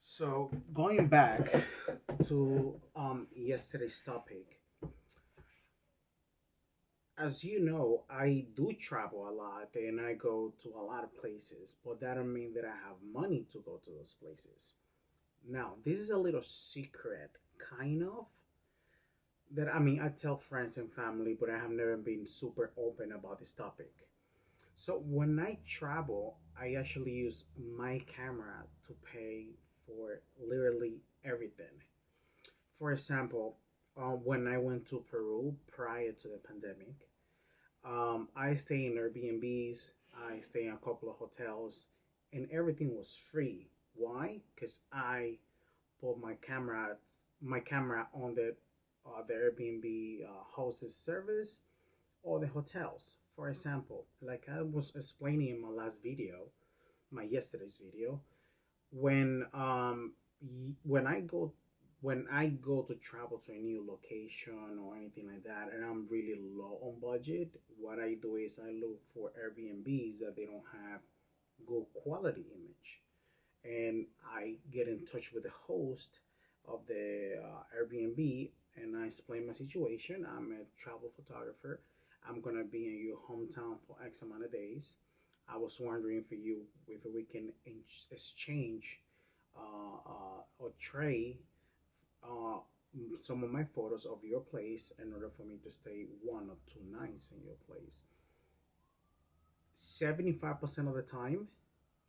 So going back to yesterday's topic, as you know, I do travel a lot and I go to a lot of places, but that don't mean that I have money to go to those places. Now, this is a little secret, kind of, that I tell friends and family, but I have never been super open about this topic. So when I travel, I actually use my camera to pay for literally everything. For example, when I went to Peru prior to the pandemic, I stay in Airbnbs, I stay in a couple of hotels, and everything was free. Why? Because I put my camera on the Airbnb host's service or the hotels. For example, like I was explaining in my last video, my yesterday's video, when when I go to travel to a new location or anything like that, and I'm really low on budget, what I do is I look for Airbnbs that they don't have good quality image, and I get in touch with the host of the Airbnb, and I explain my situation. I'm a travel photographer. I'm gonna be in your hometown for X amount of days. I was wondering for you if we can exchange or trade uh, some of my photos of your place in order for me to stay 1 or 2 nights in your place. 75% of the time,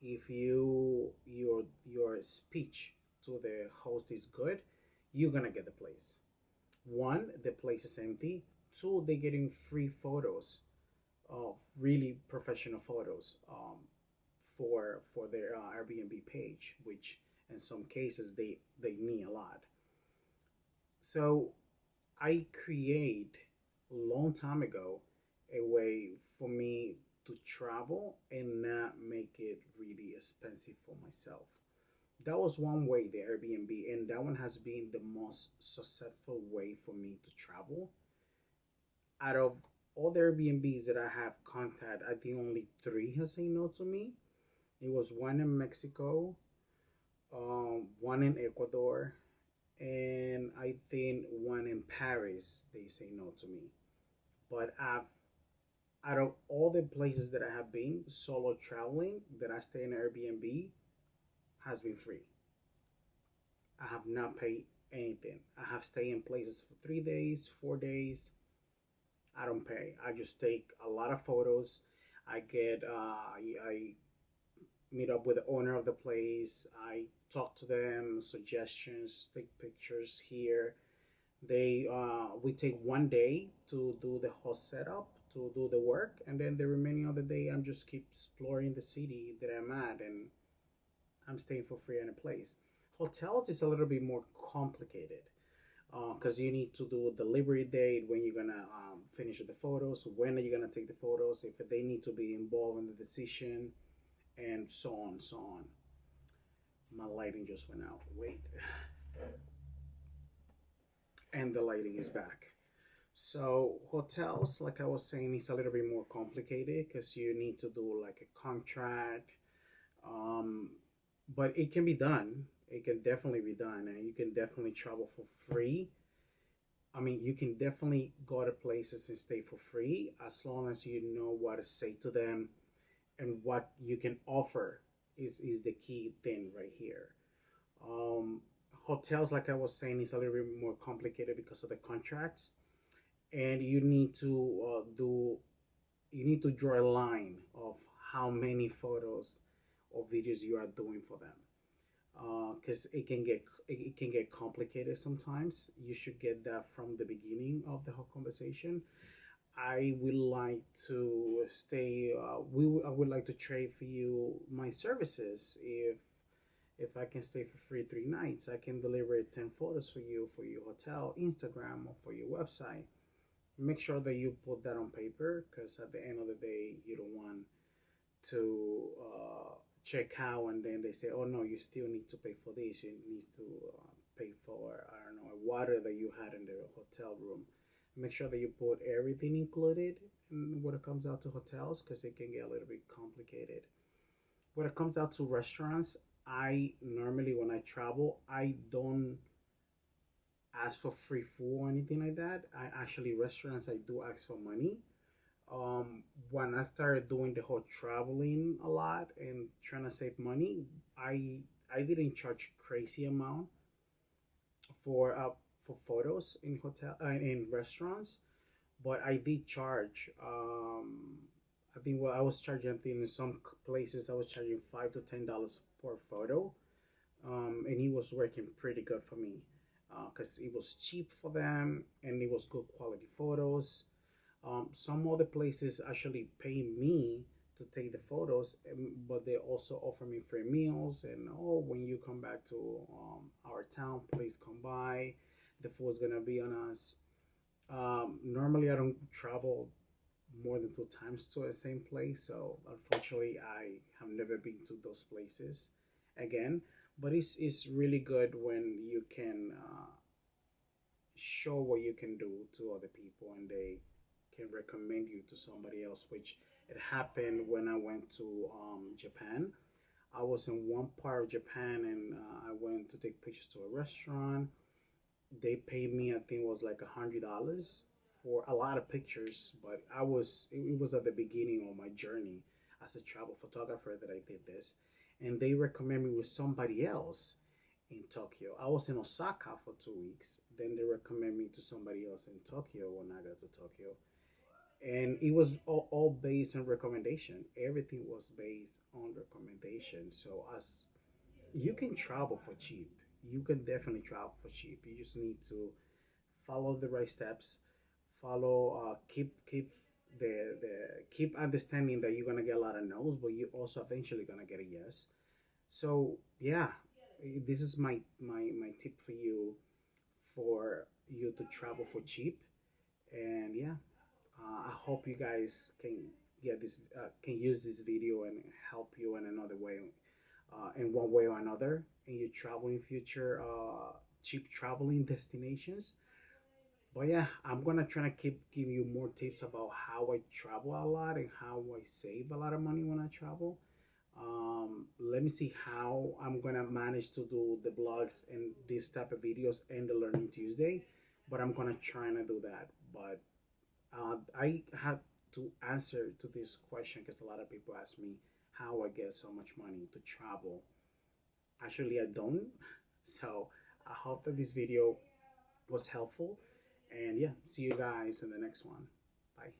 if your speech to the host is good, you're gonna get the place. One, the place is empty. Two, they're getting free photos of really professional photos for their Airbnb page, which in some cases they mean a lot. So I create a long time ago a way for me to travel and not make it really expensive for myself. That was one way, the Airbnb, and that one has been the most successful way for me to travel. Out of all the Airbnbs that I have contacted, I think only three have said no to me. It was one in Mexico, one in Ecuador, and I think one in Paris. They say no to me. But out of all the places that I have been solo traveling, that I stay in Airbnb, has been free. I have not paid anything. I have stayed in places for 3 days, 4 days. I don't pay. I just take a lot of photos. I meet up with the owner of the place. I talk to them, suggestions, take pictures here. We take 1 day to do the whole setup, to do the work, and then the remaining of the day I'm just keep exploring the city that I'm at, and I'm staying for free in a place. Hotels is a little bit more complicated because you need to do a delivery date, when you're gonna finish with the photos, when are you gonna take the photos, if they need to be involved in the decision, and so on, so on. My lighting just went out. Wait, and the lighting is back. So hotels, like I was saying, is a little bit more complicated because you need to do like a contract, um, but it can be done. It can definitely be done, and you can definitely travel for free. You can definitely go to places and stay for free as long as you know what to say to them and what you can offer is the key thing right here. Um, Hotels, like I was saying, is a little bit more complicated because of the contracts, and you need to draw a line of how many photos or videos you are doing for them, because it can get complicated sometimes. You should get that from the beginning of the whole conversation. I would like to stay. I would like to trade for you my services. If I can stay for free 3 nights, I can deliver 10 photos for you for your hotel, Instagram, or for your website. Make sure that you put that on paper, because at the end of the day, you don't want to check out and then they say, "Oh no, you still need to pay for this. You need to pay for, I don't know, water that you had in the hotel room." Make sure that you put everything included when it comes out to hotels, because it can get a little bit complicated. When it comes out to restaurants, I normally, when I travel, I don't ask for free food or anything like that. I actually, restaurants, I do ask for money. When I started doing the whole traveling a lot and trying to save money, I I didn't charge crazy amount for photos in in restaurants, but I did charge. I think, well, I was charging, I think in some places I was charging $5 to $10 per photo, and it was working pretty good for me because it was cheap for them and it was good quality photos. Some other places actually pay me to take the photos, but they also offer me free meals. And oh, when you come back to our town, please come by. The food's gonna be on us. Normally, I don't travel more than 2 times to the same place, so unfortunately, I have never been to those places again. But it's really good when you can show what you can do to other people and they can recommend you to somebody else, which it happened when I went to Japan. I was in one part of Japan and I went to take pictures to a restaurant. They paid me, I think it was like $100 for a lot of pictures, but it was at the beginning of my journey as a travel photographer that I did this. And they recommend me with somebody else in Tokyo. I was in Osaka for 2 weeks. Then they recommend me to somebody else in Tokyo when I got to Tokyo. And it was all based on recommendation. Everything was based on recommendation. So as you can travel for cheap, you can definitely travel for cheap. You just need to follow the right steps, follow, keep keep understanding that you're gonna get a lot of no's, but you also eventually gonna get a yes. So yeah, this is my tip for you, for you to travel for cheap. And yeah, I hope you guys can get this, can use this video and help you in another way, in one way or another, in your traveling future, cheap traveling destinations. But yeah, I'm gonna try to keep giving you more tips about how I travel a lot and how I save a lot of money when I travel. Let me see how I'm gonna manage to do the blogs and this type of videos and the Learning Tuesday, but I'm gonna try and do that. But I have to answer to this question because a lot of people ask me how I get so much money to travel. Actually, I don't. So I hope that this video was helpful. And yeah, see you guys in the next one. Bye.